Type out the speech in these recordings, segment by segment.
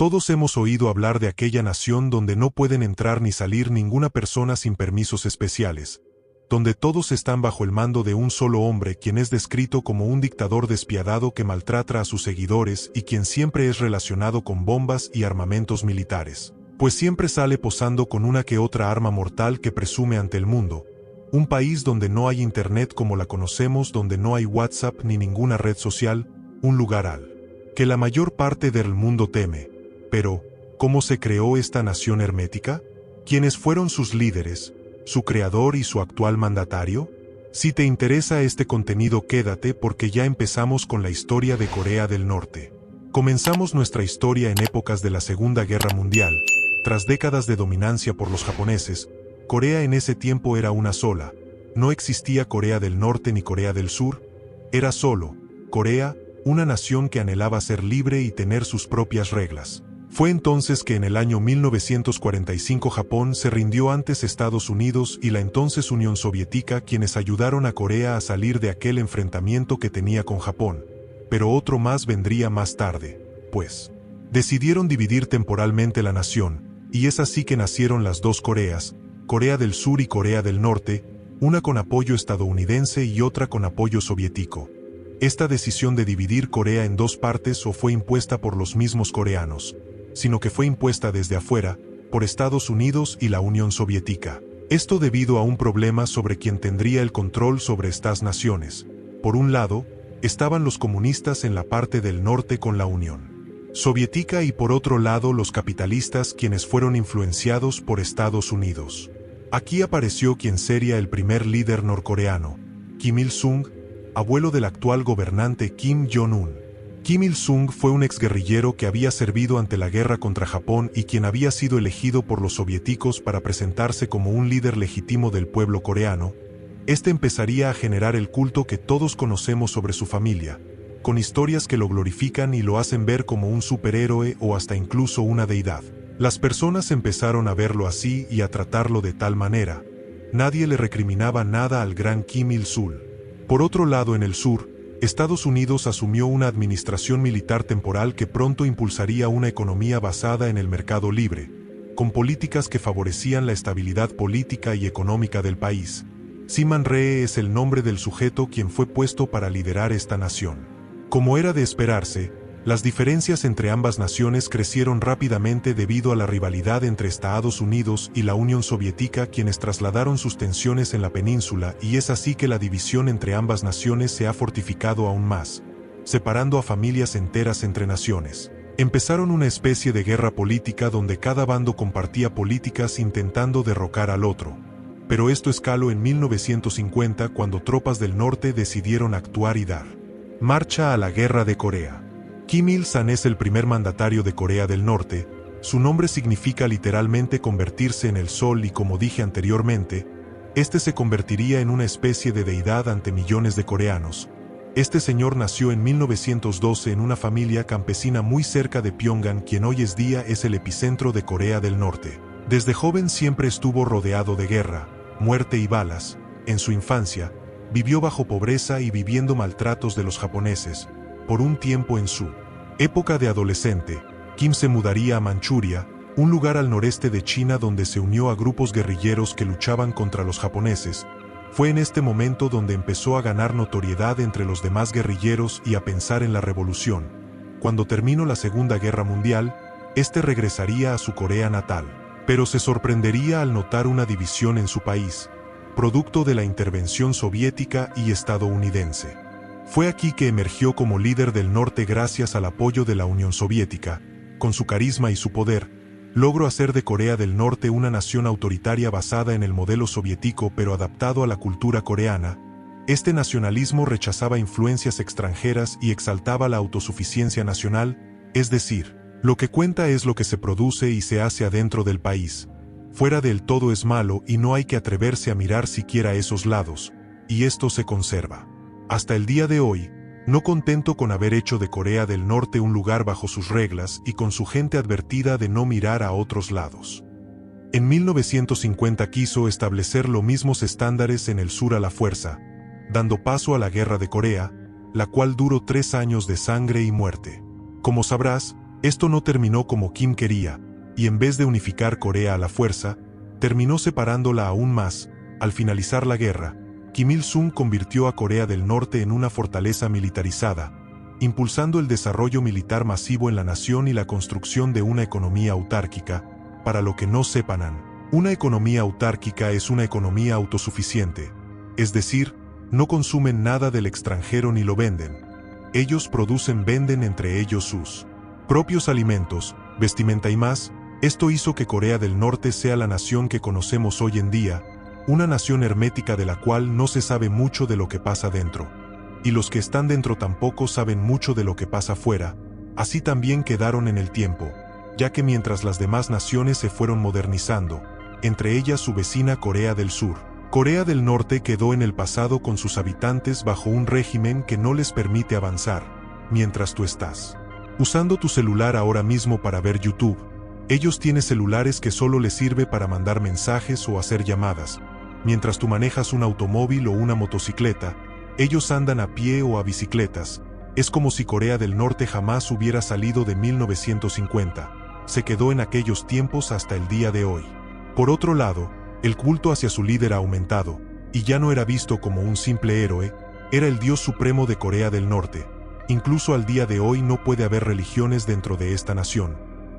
Todos hemos oído hablar de aquella nación donde no pueden entrar ni salir ninguna persona sin permisos especiales, donde todos están bajo el mando de un solo hombre, quien es descrito como un dictador despiadado que maltrata a sus seguidores y quien siempre es relacionado con bombas y armamentos militares, pues siempre sale posando con una que otra arma mortal que presume ante el mundo. Un país donde no hay internet como la conocemos, donde no hay WhatsApp ni ninguna red social, un lugar al que la mayor parte del mundo teme. Pero, ¿cómo se creó esta nación hermética? ¿Quiénes fueron sus líderes, su creador y su actual mandatario? Si te interesa este contenido, quédate porque ya empezamos con la historia de Corea del Norte. Comenzamos nuestra historia en épocas de la Segunda Guerra Mundial. Tras décadas de dominancia por los japoneses, Corea en ese tiempo era una sola. No existía Corea del Norte ni Corea del Sur. Era solo Corea, una nación que anhelaba ser libre y tener sus propias reglas. Fue entonces que en el año 1945 Japón se rindió ante Estados Unidos y la entonces Unión Soviética, quienes ayudaron a Corea a salir de aquel enfrentamiento que tenía con Japón. Pero otro más vendría más tarde, pues decidieron dividir temporalmente la nación, y es así que nacieron las dos Coreas, Corea del Sur y Corea del Norte, una con apoyo estadounidense y otra con apoyo soviético. Esta decisión de dividir Corea en dos partes no fue impuesta por los mismos coreanos, sino que fue impuesta desde afuera, por Estados Unidos y la Unión Soviética. Esto debido a un problema sobre quién tendría el control sobre estas naciones. Por un lado, estaban los comunistas en la parte del norte con la Unión Soviética y por otro lado los capitalistas, quienes fueron influenciados por Estados Unidos. Aquí apareció quien sería el primer líder norcoreano, Kim Il-sung, abuelo del actual gobernante Kim Jong-un. Kim Il-sung fue un exguerrillero que había servido ante la guerra contra Japón y quien había sido elegido por los soviéticos para presentarse como un líder legítimo del pueblo coreano. Este empezaría a generar el culto que todos conocemos sobre su familia, con historias que lo glorifican y lo hacen ver como un superhéroe o hasta incluso una deidad. Las personas empezaron a verlo así y a tratarlo de tal manera. Nadie le recriminaba nada al gran Kim Il-sung. Por otro lado, en el sur, Estados Unidos asumió una administración militar temporal que pronto impulsaría una economía basada en el mercado libre, con políticas que favorecían la estabilidad política y económica del país. Syman Rhee es el nombre del sujeto quien fue puesto para liderar esta nación. Como era de esperarse, las diferencias entre ambas naciones crecieron rápidamente debido a la rivalidad entre Estados Unidos y la Unión Soviética, quienes trasladaron sus tensiones en la península, y es así que la división entre ambas naciones se ha fortificado aún más, separando a familias enteras entre naciones. Empezaron una especie de guerra política donde cada bando compartía políticas intentando derrocar al otro. Pero esto escaló en 1950 cuando tropas del norte decidieron actuar y dar marcha a la Guerra de Corea. Kim Il-sung es el primer mandatario de Corea del Norte. Su nombre significa literalmente convertirse en el sol y, como dije anteriormente, este se convertiría en una especie de deidad ante millones de coreanos. Este señor nació en 1912 en una familia campesina muy cerca de Pyongyang, quien hoy es día es el epicentro de Corea del Norte. Desde joven siempre estuvo rodeado de guerra, muerte y balas. En su infancia, vivió bajo pobreza y viviendo maltratos de los japoneses. Por un tiempo en su época de adolescente, Kim se mudaría a Manchuria, un lugar al noreste de China donde se unió a grupos guerrilleros que luchaban contra los japoneses. Fue en este momento donde empezó a ganar notoriedad entre los demás guerrilleros y a pensar en la revolución. Cuando terminó la Segunda Guerra Mundial, este regresaría a su Corea natal, pero se sorprendería al notar una división en su país, producto de la intervención soviética y estadounidense. Fue aquí que emergió como líder del norte gracias al apoyo de la Unión Soviética. Con su carisma y su poder, logró hacer de Corea del Norte una nación autoritaria basada en el modelo soviético pero adaptado a la cultura coreana. Este nacionalismo rechazaba influencias extranjeras y exaltaba la autosuficiencia nacional, es decir, lo que cuenta es lo que se produce y se hace adentro del país. Fuera del todo es malo y no hay que atreverse a mirar siquiera esos lados, y esto se conserva hasta el día de hoy, no contento con haber hecho de Corea del Norte un lugar bajo sus reglas y con su gente advertida de no mirar a otros lados. En 1950 quiso establecer los mismos estándares en el sur a la fuerza, dando paso a la Guerra de Corea, la cual duró 3 años de sangre y muerte. Como sabrás, Esto no terminó como Kim quería, y en vez de unificar Corea a la fuerza, terminó separándola aún más. Al finalizar la guerra, Kim Il-sung convirtió a Corea del Norte en una fortaleza militarizada, impulsando el desarrollo militar masivo en la nación y la construcción de una economía autárquica. Para lo que no sepan, una economía autárquica es una economía autosuficiente, es decir, no consumen nada del extranjero ni lo venden. Ellos venden entre ellos sus propios alimentos, vestimenta y más. Esto hizo que Corea del Norte sea la nación que conocemos hoy en día, una nación hermética de la cual no se sabe mucho de lo que pasa dentro. Y los que están dentro tampoco saben mucho de lo que pasa fuera. Así también quedaron en el tiempo, ya que mientras las demás naciones se fueron modernizando, entre ellas su vecina Corea del Sur, Corea del Norte quedó en el pasado con sus habitantes bajo un régimen que no les permite avanzar. Mientras tú estás usando tu celular ahora mismo para ver YouTube, ellos tienen celulares que solo les sirve para mandar mensajes o hacer llamadas. Mientras tú manejas un automóvil o una motocicleta, ellos andan a pie o a bicicletas. Es como si Corea del Norte jamás hubiera salido de 1950. Se quedó en aquellos tiempos hasta el día de hoy. Por otro lado, el culto hacia su líder ha aumentado, y ya no era visto como un simple héroe, era el dios supremo de Corea del Norte. Incluso al día de hoy no puede haber religiones dentro de esta nación.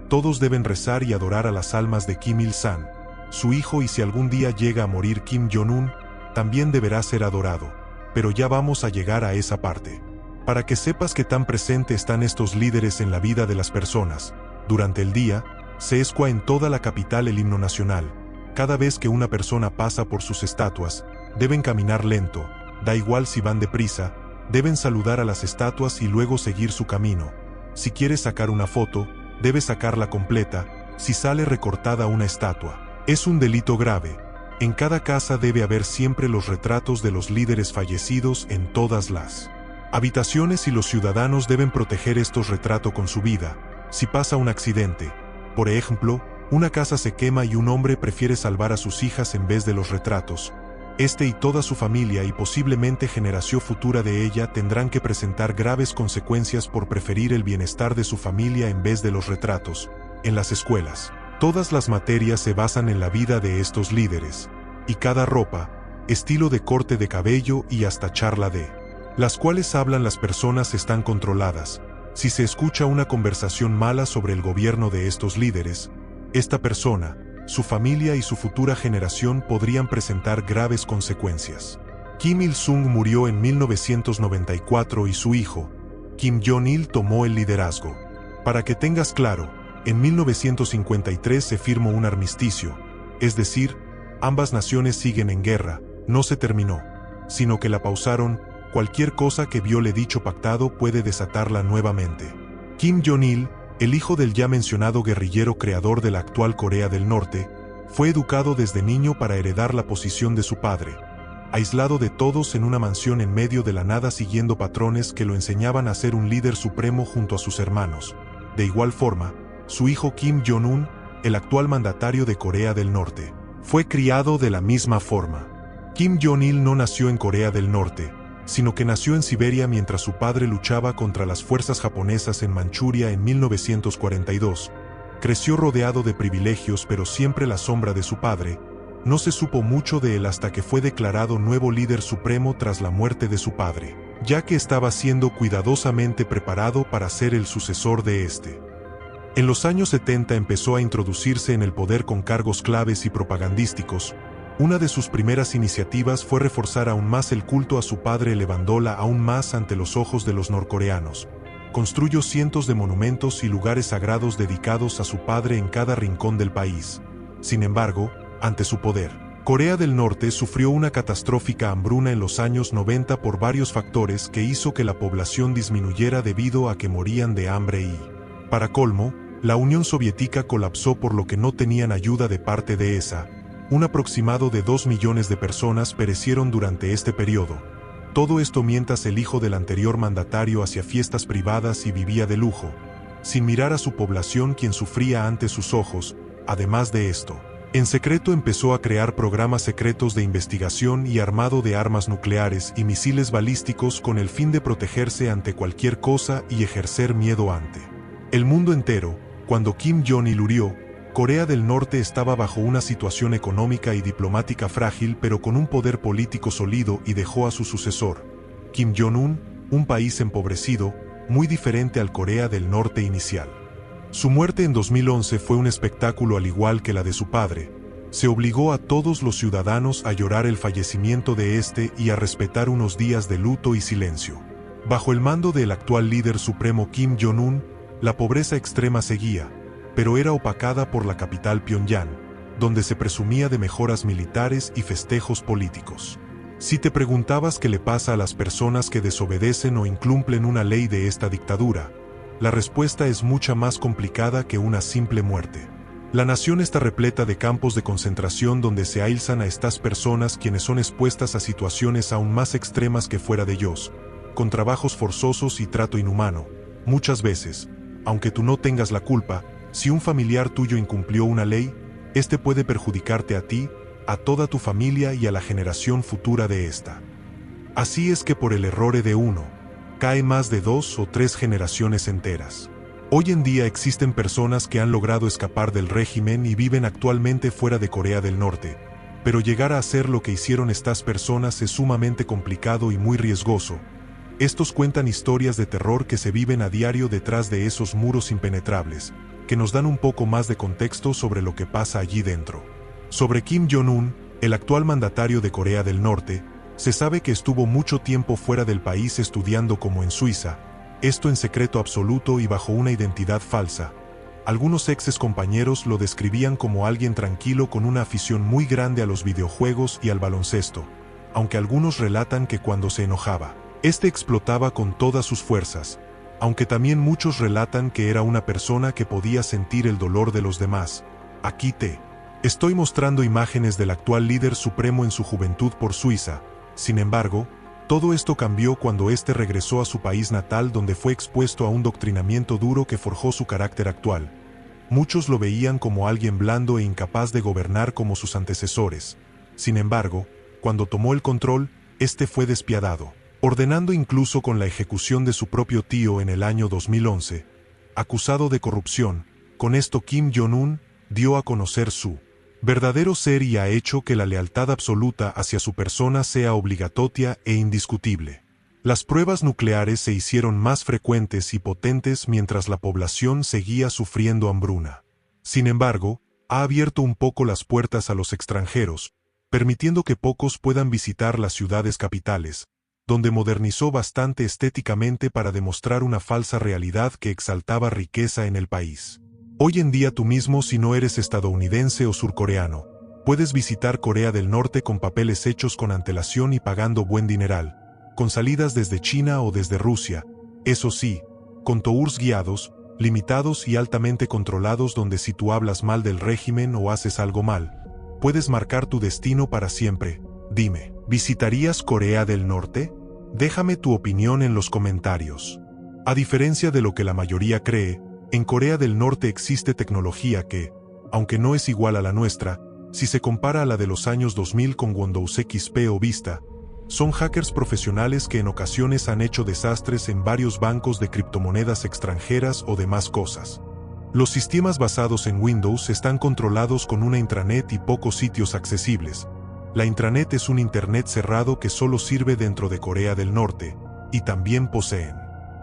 Todos deben rezar y adorar a las almas de Kim Il-sung, su hijo, y si algún día llega a morir Kim Jong-un, también deberá ser adorado. Pero ya vamos a llegar a esa parte. Para que sepas que tan presente están estos líderes en la vida de las personas, durante el día, se escucha en toda la capital el himno nacional. Cada vez que una persona pasa por sus estatuas, deben caminar lento, da igual si van deprisa, deben saludar a las estatuas y luego seguir su camino. Si quieres sacar una foto, debes sacarla completa. Si sale recortada una estatua, es un delito grave. En cada casa debe haber siempre los retratos de los líderes fallecidos en todas las habitaciones, y los ciudadanos deben proteger estos retratos con su vida. Si pasa un accidente, por ejemplo, una casa se quema y un hombre prefiere salvar a sus hijas en vez de los retratos, este y toda su familia y posiblemente generación futura de ella tendrán que presentar graves consecuencias por preferir el bienestar de su familia en vez de los retratos. En las escuelas, todas las materias se basan en la vida de estos líderes, y cada ropa, estilo de corte de cabello y hasta charla de las cuales hablan las personas están controladas. Si se escucha una conversación mala sobre el gobierno de estos líderes, esta persona, su familia y su futura generación podrían presentar graves consecuencias. Kim Il-sung murió en 1994 y su hijo, Kim Jong-il, tomó el liderazgo. Para que tengas claro, en 1953 se firmó un armisticio, es decir, ambas naciones siguen en guerra, no se terminó, sino que la pausaron. Cualquier cosa que viole dicho pactado puede desatarla nuevamente. Kim Jong-il, el hijo del ya mencionado guerrillero creador de la actual Corea del Norte, fue educado desde niño para heredar la posición de su padre, aislado de todos en una mansión en medio de la nada siguiendo patrones que lo enseñaban a ser un líder supremo junto a sus hermanos. De igual forma, su hijo Kim Jong-un, el actual mandatario de Corea del Norte, fue criado de la misma forma. Kim Jong-il no nació en Corea del Norte, sino que nació en Siberia mientras su padre luchaba contra las fuerzas japonesas en Manchuria en 1942. Creció rodeado de privilegios pero siempre la sombra de su padre. No se supo mucho de él hasta que fue declarado nuevo líder supremo tras la muerte de su padre, ya que estaba siendo cuidadosamente preparado para ser el sucesor de este. En los años 70 empezó a introducirse en el poder con cargos claves y propagandísticos. Una de sus primeras iniciativas fue reforzar aún más el culto a su padre elevándola aún más ante los ojos de los norcoreanos. Construyó cientos de monumentos y lugares sagrados dedicados a su padre en cada rincón del país. Sin embargo, ante su poder, Corea del Norte sufrió una catastrófica hambruna en los años 90 por varios factores que hizo que la población disminuyera debido a que morían de hambre y, para colmo, la Unión Soviética colapsó por lo que no tenían ayuda de parte de esa. Un aproximado de 2 millones de personas perecieron durante este periodo. Todo esto mientras el hijo del anterior mandatario hacía fiestas privadas y vivía de lujo, sin mirar a su población quien sufría ante sus ojos. Además de esto, en secreto empezó a crear programas secretos de investigación y armado de armas nucleares y misiles balísticos con el fin de protegerse ante cualquier cosa y ejercer miedo ante El mundo entero, cuando Kim Jong-il murió, Corea del Norte estaba bajo una situación económica y diplomática frágil pero con un poder político sólido y dejó a su sucesor, Kim Jong-un, un país empobrecido, muy diferente al Corea del Norte inicial. Su muerte en 2011 fue un espectáculo al igual que la de su padre. Se obligó a todos los ciudadanos a llorar el fallecimiento de este y a respetar unos días de luto y silencio. Bajo el mando del actual líder supremo Kim Jong-un, la pobreza extrema seguía, pero era opacada por la capital Pyongyang, donde se presumía de mejoras militares y festejos políticos. Si te preguntabas qué le pasa a las personas que desobedecen o incumplen una ley de esta dictadura, la respuesta es mucho más complicada que una simple muerte. La nación está repleta de campos de concentración donde se aíslan a estas personas quienes son expuestas a situaciones aún más extremas que fuera de ellos, con trabajos forzosos y trato inhumano. Muchas veces, aunque tú no tengas la culpa, si un familiar tuyo incumplió una ley, este puede perjudicarte a ti, a toda tu familia y a la generación futura de esta. Así es que por el error de uno, cae más de 2 o 3 generaciones enteras. Hoy en día existen personas que han logrado escapar del régimen y viven actualmente fuera de Corea del Norte, pero llegar a hacer lo que hicieron estas personas es sumamente complicado y muy riesgoso. Estos cuentan historias de terror que se viven a diario detrás de esos muros impenetrables, que nos dan un poco más de contexto sobre lo que pasa allí dentro. Sobre Kim Jong-un, el actual mandatario de Corea del Norte, se sabe que estuvo mucho tiempo fuera del país estudiando como en Suiza, esto en secreto absoluto y bajo una identidad falsa. Algunos exes compañeros lo describían como alguien tranquilo con una afición muy grande a los videojuegos y al baloncesto, aunque algunos relatan que cuando se enojaba, este explotaba con todas sus fuerzas, aunque también muchos relatan que era una persona que podía sentir el dolor de los demás. Aquí te estoy mostrando imágenes del actual líder supremo en su juventud por Suiza. Sin embargo, todo esto cambió cuando este regresó a su país natal donde fue expuesto a un doctrinamiento duro que forjó su carácter actual. Muchos lo veían como alguien blando e incapaz de gobernar como sus antecesores. Sin embargo, cuando tomó el control, este fue despiadado, ordenando incluso con la ejecución de su propio tío en el año 2011. Acusado de corrupción, con esto Kim Jong-un dio a conocer su verdadero ser y ha hecho que la lealtad absoluta hacia su persona sea obligatoria e indiscutible. Las pruebas nucleares se hicieron más frecuentes y potentes mientras la población seguía sufriendo hambruna. Sin embargo, ha abierto un poco las puertas a los extranjeros, permitiendo que pocos puedan visitar las ciudades capitales, donde modernizó bastante estéticamente para demostrar una falsa realidad que exaltaba riqueza en el país. Hoy en día tú mismo, si no eres estadounidense o surcoreano, puedes visitar Corea del Norte con papeles hechos con antelación y pagando buen dineral, con salidas desde China o desde Rusia, eso sí, con tours guiados, limitados y altamente controlados donde si tú hablas mal del régimen o haces algo mal, puedes marcar tu destino para siempre. Dime, ¿visitarías Corea del Norte? Déjame tu opinión en los comentarios. A diferencia de lo que la mayoría cree, en Corea del Norte existe tecnología que, aunque no es igual a la nuestra, si se compara a la de los años 2000 con Windows XP o Vista, son hackers profesionales que en ocasiones han hecho desastres en varios bancos de criptomonedas extranjeras o demás cosas. Los sistemas basados en Windows están controlados con una intranet y pocos sitios accesibles. La intranet es un internet cerrado que solo sirve dentro de Corea del Norte, y también poseen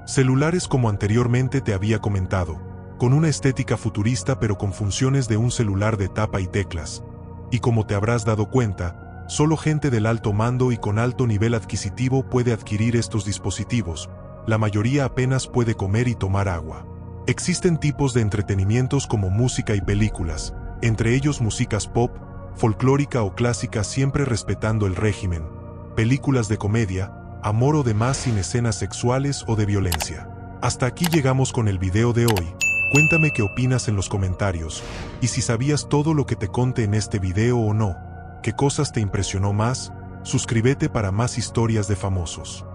celulares como anteriormente te había comentado, con una estética futurista pero con funciones de un celular de tapa y teclas. Y como te habrás dado cuenta, solo gente del alto mando y con alto nivel adquisitivo puede adquirir estos dispositivos, la mayoría apenas puede comer y tomar agua. Existen tipos de entretenimientos como música y películas, entre ellos músicas pop, folclórica o clásica siempre respetando el régimen, películas de comedia, amor o demás sin escenas sexuales o de violencia. Hasta aquí llegamos con el video de hoy. Cuéntame qué opinas en los comentarios, y si sabías todo lo que te conté en este video o no, qué cosas te impresionó más. Suscríbete para más historias de famosos.